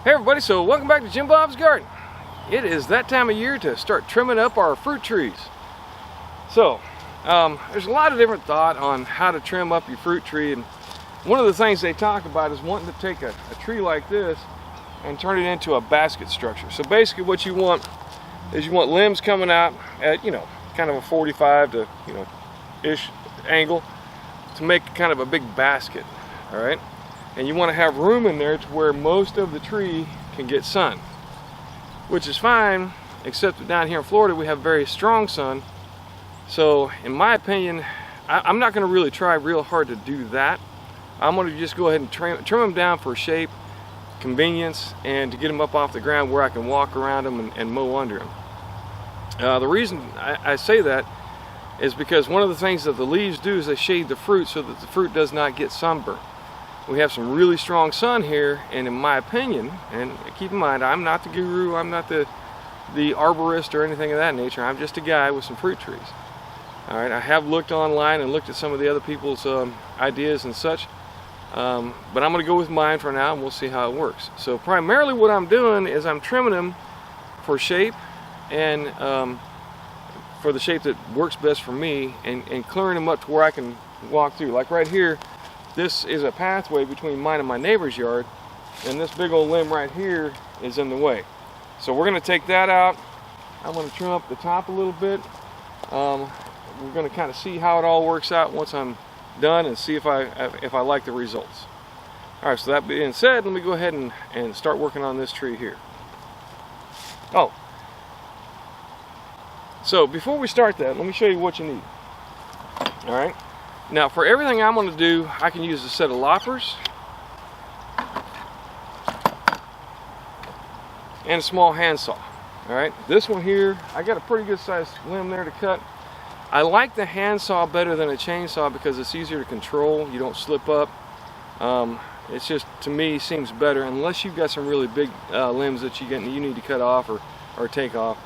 Hey everybody, so welcome back to Jim Bob's Garden. It is that time of year to start trimming up our fruit trees. So, there's a lot of different thought on how to trim up your fruit tree, and one of the things they talk about is wanting to take a tree like this and turn it into a basket structure. So basically what you want is you want limbs coming out at, kind of a 45 to, ish angle to make kind of a big basket, all right? And you want to have room in there to where most of the tree can get sun, which is fine, except that down here in Florida we have very strong sun. So in my opinion, I'm not going to really try real hard to do that. I'm going to just go ahead and trim them down for shape, convenience, and to get them up off the ground where I can walk around them and mow under them. The reason I say that is because one of the things that the leaves do is they shade the fruit so that the fruit does not get sunburned. We have some really strong sun here, and in my opinion, and keep in mind, I'm not the guru, I'm not the arborist or anything of that nature. I'm just a guy with some fruit trees. All right, I have looked online and looked at some of the other people's ideas and such, but I'm going to go with mine for now, and we'll see how it works. So primarily what I'm doing is I'm trimming them for shape and for the shape that works best for me, and clearing them up to where I can walk through. Like right here, this is a pathway between mine and my neighbor's yard, and this big old limb right here is in the way. So we're going to take that out. I'm going to trim up the top a little bit. We're going to kind of see how it all works out once I'm done and see if I like the results. All right, so that being said, let me go ahead and start working on this tree here. Oh, so before we start that, let me show you what you need. All right. Now for everything I'm going to do, I can use a set of loppers and a small handsaw. All right, this one here, I got a pretty good sized limb there to cut. I like the handsaw better than a chainsaw because it's easier to control. You don't slip up. It's just, to me, seems better unless you've got some really big limbs that you need to cut off or take off.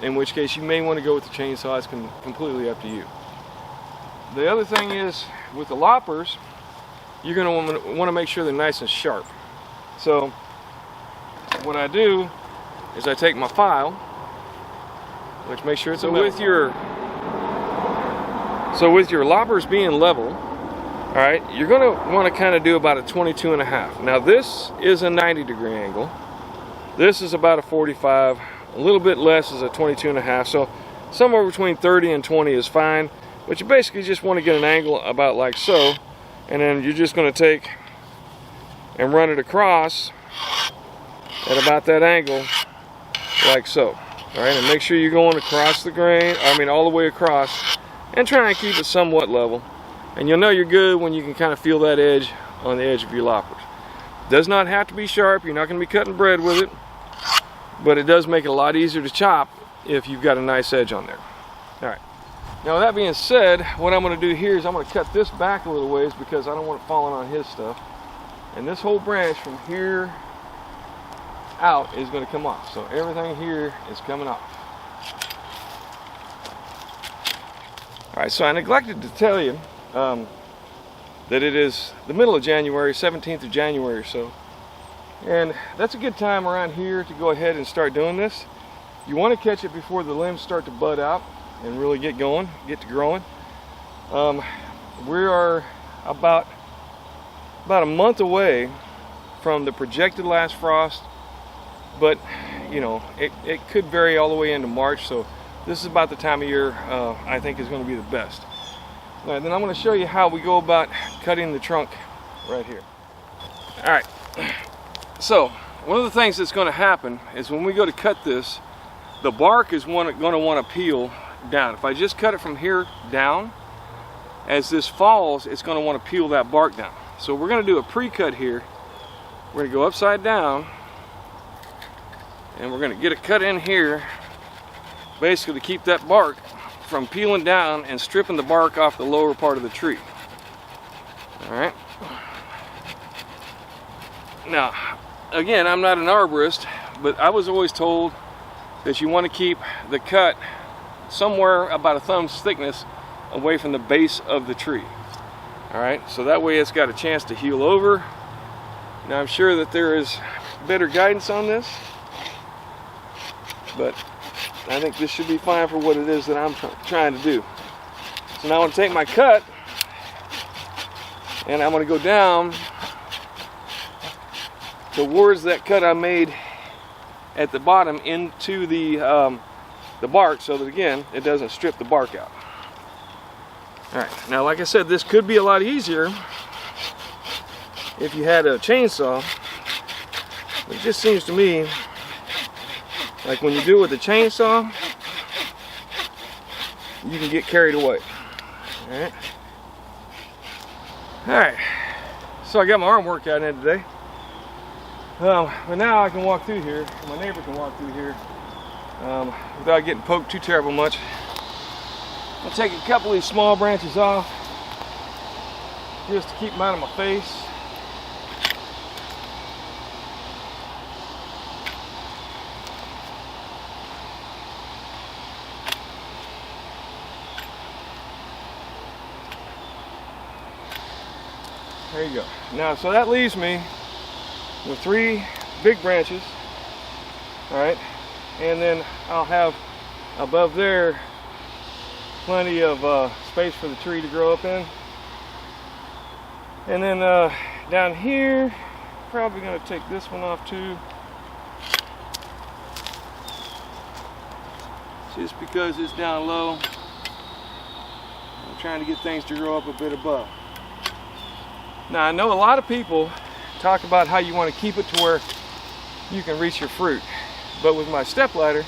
In which case you may want to go with the chainsaw. It's completely up to you. The other thing is, with the loppers, you're going to want to make sure they're nice and sharp. So what I do is I take my file, which makes sure it's with your loppers being level, all right, you're going to want to kind of do about a 22.5. Now this is a 90-degree angle. This is about a 45. A little bit less is a 22.5. So somewhere between 30 and 20 is fine. But you basically just want to get an angle about like so, and then you're just going to take and run it across at about that angle, like so. All right, and make sure you're going across the grain, all the way across, and try and keep it somewhat level. And you'll know you're good when you can kind of feel that edge on the edge of your loppers. Does not have to be sharp. You're not going to be cutting bread with it, but it does make it a lot easier to chop if you've got a nice edge on there. All right. Now with that being said, what I'm going to do here is I'm going to cut this back a little ways because I don't want it falling on his stuff. And this whole branch from here out is going to come off. So everything here is coming off. Alright, so I neglected to tell you that it is the middle of January, 17th of January or so. And that's a good time around here to go ahead and start doing this. You want to catch it before the limbs start to bud out and really get going, get to growing. We are about a month away from the projected last frost, but it could vary all the way into March, so this is about the time of year I think is going to be the best. All right, then I'm going to show you how we go about cutting the trunk right here. All right, so one of the things that's going to happen is when we go to cut this, the bark is going to want to peel down. If I just cut it from here down, as this falls, it's going to want to peel that bark down. So we're going to do a pre-cut here. We're going to go upside down, and we're going to get a cut in here, basically to keep that bark from peeling down and stripping the bark off the lower part of the tree. All right. Now, again, I'm not an arborist, but I was always told that you want to keep the cut somewhere about a thumb's thickness away from the base of the tree. All right, so that way it's got a chance to heal over Now I'm sure that there is better guidance on this, but I think this should be fine for what it is that I'm trying to do. So now I'm going to take my cut and I'm going to go down towards that cut I made at the bottom into the bark, so that again it doesn't strip the bark out. Alright, now like I said, this could be a lot easier if you had a chainsaw. It just seems to me like when you do it with a chainsaw, you can get carried away. Alright, so I got my arm workout in today. But now I can walk through here, my neighbor can walk through here without getting poked too terrible much. I'll take a couple of these small branches off just to keep them out of my face. There you go. Now, so that leaves me with 3 big branches. Alright, and then I'll have above there plenty of space for the tree to grow up in. And then down here, probably going to take this one off too, just because it's down low. I'm trying to get things to grow up a bit above. Now I know a lot of people talk about how you want to keep it to where you can reach your fruit, but with my step ladder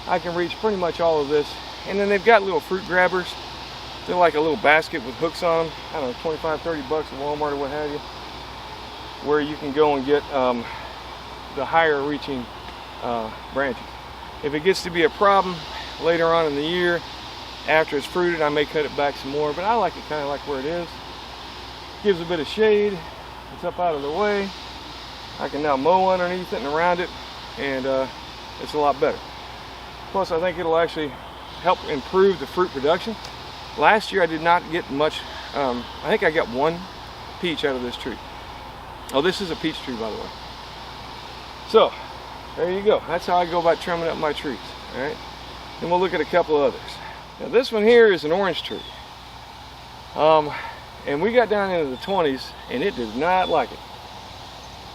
I can reach pretty much all of this. And then they've got little fruit grabbers. They're like a little basket with hooks on them. I don't know, 25, 30 bucks at Walmart or what have you, where you can go and get the higher reaching branches. If it gets to be a problem later on in the year after it's fruited, I may cut it back some more, but I like it kind of like where it is. Gives a bit of shade. It's up out of the way. I can now mow underneath it and around it, and it's a lot better. Plus I think it'll actually help improve the fruit production. Last year I did not get much. I think I got 1 peach out of this tree. Oh, this is a peach tree, by the way. So there you go. That's how I go about trimming up my trees. All right, and we'll look at a couple others. Now this one here is an orange tree, and we got down into the 20s and it did not like it.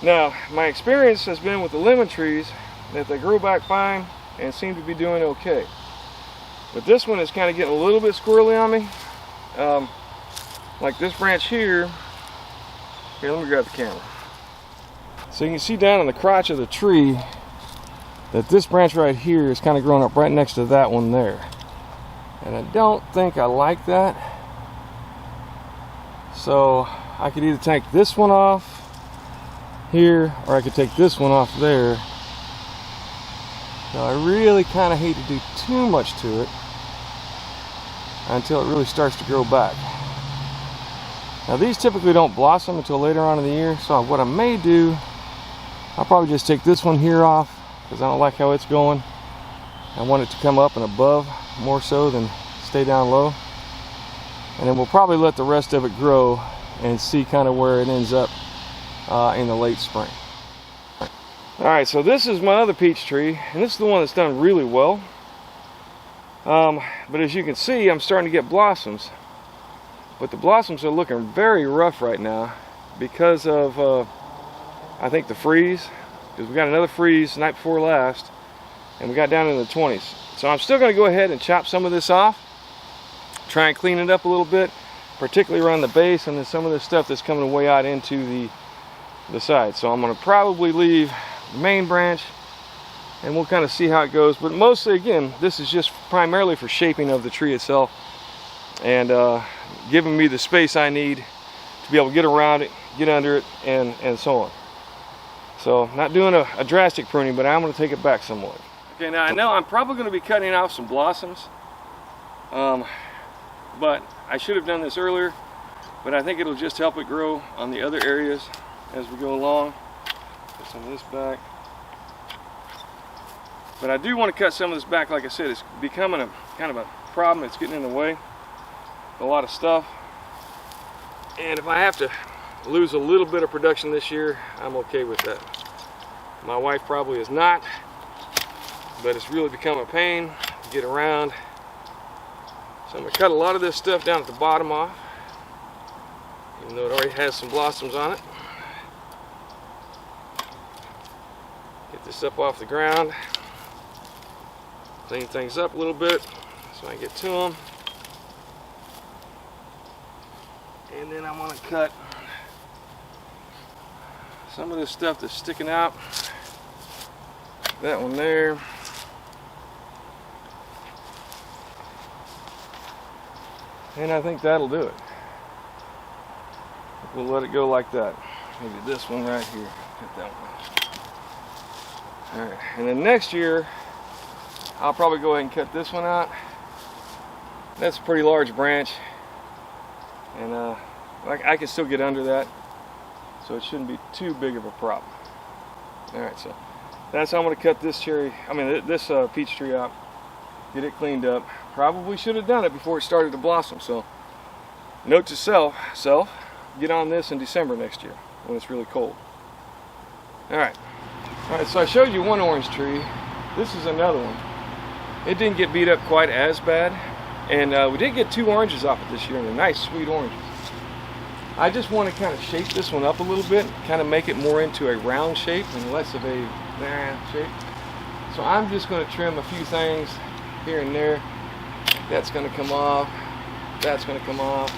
Now my experience has been with the lemon trees that they grew back fine and seem to be doing okay. But this one is kind of getting a little bit squirrely on me. Like this branch here. Here, let me grab the camera. So you can see down in the crotch of the tree that this branch right here is kind of growing up right next to that one there. And I don't think I like that. So I could either take this one off here, or I could take this one off there. Now I really kind of hate to do too much to it until it really starts to grow back. Now these typically don't blossom until later on in the year, so what I may do, I'll probably just take this one here off because I don't like how it's going. I want it to come up and above more so than stay down low. And then we'll probably let the rest of it grow and see kind of where it ends up in the late spring. Alright, so this is my other peach tree, and this is the one that's done really well. But as you can see, I'm starting to get blossoms. But the blossoms are looking very rough right now because of, I think, the freeze. Because we got another freeze the night before last, and we got down in the 20s. So I'm still going to go ahead and chop some of this off, try and clean it up a little bit, particularly around the base, and then some of this stuff that's coming way out into the side. So I'm going to probably leave the main branch, and we'll kind of see how it goes. But mostly, again, this is just primarily for shaping of the tree itself and giving me the space I need to be able to get around it, get under it, and so on. So not doing a drastic pruning, but I'm going to take it back somewhat. Okay, now I know I'm probably going to be cutting off some blossoms, but I should have done this earlier, but I think it'll just help it grow on the other areas as we go along. Put some of this back. But I do want to cut some of this back. Like I said, it's becoming a kind of a problem. It's getting in the way. A lot of stuff. And if I have to lose a little bit of production this year, I'm okay with that. My wife probably is not, but it's really become a pain to get around. So I'm going to cut a lot of this stuff down at the bottom off, even though it already has some blossoms on it. Get this up off the ground, clean things up a little bit so I can get to them. And then I want to cut some of this stuff that's sticking out. That one there. And I think that'll do it. We'll let it go like that. Maybe this one right here. Cut that one. Alright, and then next year I'll probably go ahead and cut this one out. That's a pretty large branch, and I can still get under that, so it shouldn't be too big of a problem. Alright, so that's how I'm going to cut this this peach tree out, get it cleaned up. Probably should have done it before it started to blossom, so note to self, get on this in December next year when it's really cold. Alright, so I showed you one orange tree. This is another one. It didn't get beat up quite as bad, and we did get 2 oranges off it this year, and they're nice sweet oranges. I just want to kind of shape this one up a little bit, kind of make it more into a round shape and less of a shape. So I'm just going to trim a few things here and there. That's going to come off. That's going to come off.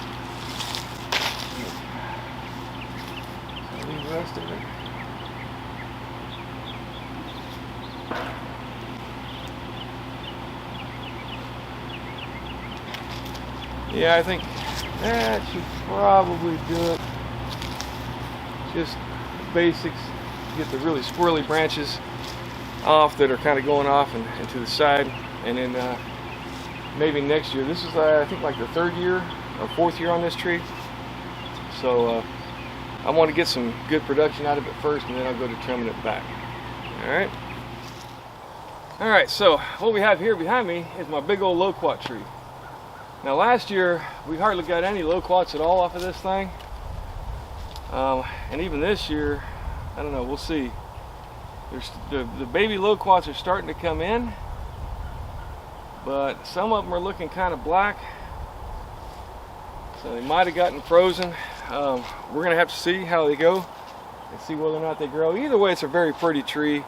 Leave the rest of it. Yeah, I think that should probably do it. Just the basics. Get the really squirrely branches off that are kind of going off and to the side, and then maybe next year. This is I think like the 3rd year or 4th year on this tree, so I want to get some good production out of it first, and then I'll go to trimming it back. All right, so what we have here behind me is my big old loquat tree. Now last year we hardly got any loquats at all off of this thing, and even this year, I don't know, we'll see. The baby loquats are starting to come in, but some of them are looking kind of black, so they might have gotten frozen. We're gonna have to see how they go and see whether or not they grow. Either way, it's a very pretty tree,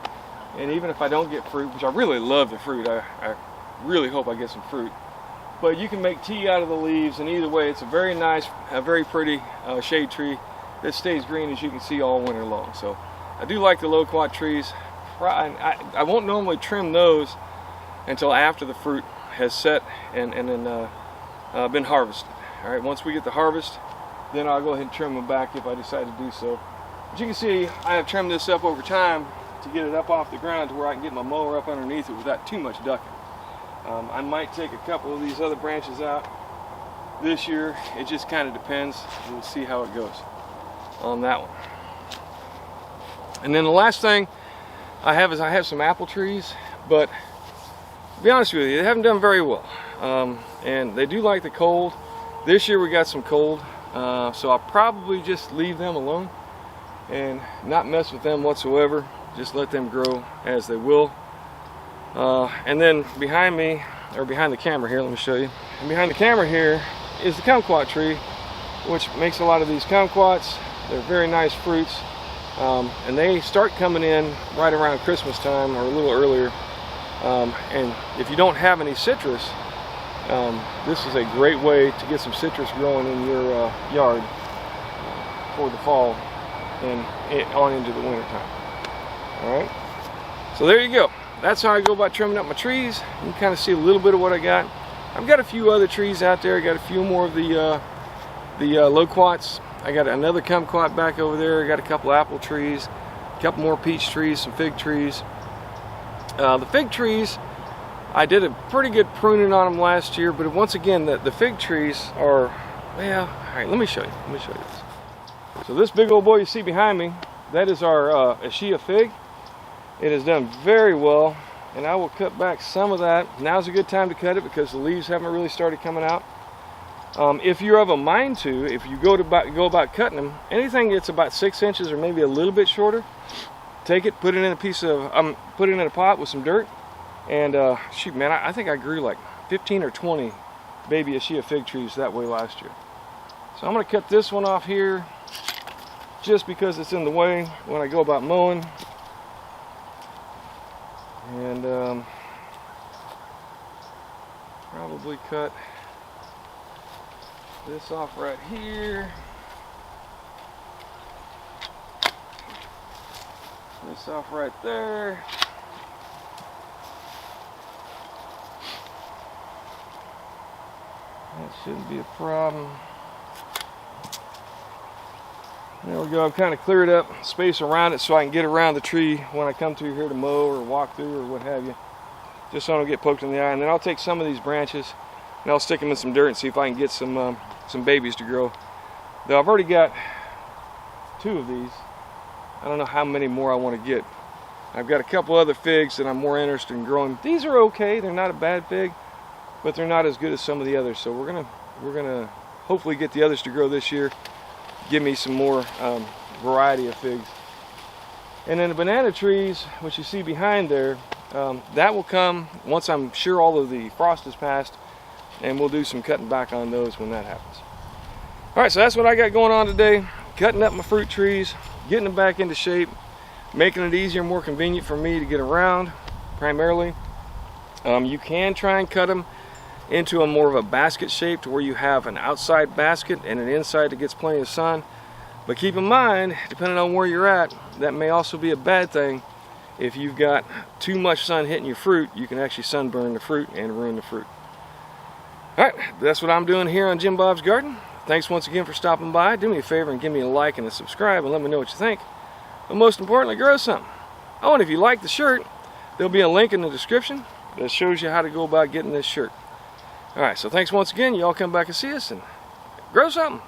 and even if I don't get fruit, which I really love the fruit, I really hope I get some fruit. But you can make tea out of the leaves, and either way, it's a very nice, a very pretty shade tree that stays green, as you can see, all winter long. So I do like the loquat trees. I won't normally trim those until after the fruit has set and then been harvested. All right, once we get the harvest, then I'll go ahead and trim them back if I decide to do so. As you can see, I have trimmed this up over time to get it up off the ground to where I can get my mower up underneath it without too much ducking. I might take a couple of these other branches out this year. It just kind of depends. We'll see how it goes on that one. And then the last thing I have some apple trees, but to be honest with you, they haven't done very well. And they do like the cold. This year we got some cold, so I'll probably just leave them alone and not mess with them whatsoever. Just let them grow as they will. And then behind me, or behind the camera here, let me show you. And behind the camera here is the kumquat tree, which makes a lot of these kumquats. They're very nice fruits, and they start coming in right around Christmas time or a little earlier. And if you don't have any citrus, this is a great way to get some citrus growing in your yard for the fall and on into the winter time. All right, so there you go. That's how I go about trimming up my trees. You can kind of see a little bit of what I got. I've got a few other trees out there. I got a few more of the loquats. I got another kumquat back over there. I got a couple apple trees, a couple more peach trees, some fig trees. The fig trees, I did a pretty good pruning on them last year, but once again, the fig trees are, well, all right, let me show you. Let me show you this. So this big old boy you see behind me, that is our Ashia fig. It has done very well, and I will cut back some of that. Now's a good time to cut it because the leaves haven't really started coming out. If you're of a mind to, if you go about cutting them, anything that's about 6 inches or maybe a little bit shorter, take it, put it in a put it in a pot with some dirt, and shoot, man, I think I grew like 15 or 20 baby Acacia fig trees that way last year. So I'm going to cut this one off here, just because it's in the way when I go about mowing, and probably cut this off right here, this off right there, that shouldn't be a problem. There we go. I've kind of cleared up space around it so I can get around the tree when I come through here to mow or walk through or what have you, just so I don't get poked in the eye. And then I'll take some of these branches and I'll stick them in some dirt and see if I can get some babies to grow. Though I've already got 2 of these. I don't know how many more I want to get. I've got a couple other figs that I'm more interested in growing. These are okay. They're not a bad fig, but they're not as good as some of the others. So we're gonna hopefully get the others to grow this year. Give me some more variety of figs. And then the banana trees, which you see behind there, that will come once I'm sure all of the frost is passed, and we'll do some cutting back on those when that happens. All right, so that's what I got going on today. Cutting up my fruit trees, getting them back into shape, making it easier and more convenient for me to get around, primarily. You can try and cut them into a more of a basket shape to where you have an outside basket and an inside that gets plenty of sun. But keep in mind, depending on where you're at, that may also be a bad thing. If you've got too much sun hitting your fruit, you can actually sunburn the fruit and ruin the fruit. Alright, that's what I'm doing here on Jim Bob's Garden. Thanks once again for stopping by. Do me a favor and give me a like and a subscribe and let me know what you think. But most importantly, grow something. Oh, and if you like the shirt, there'll be a link in the description that shows you how to go about getting this shirt. Alright, so thanks once again. Y'all come back and see us and grow something.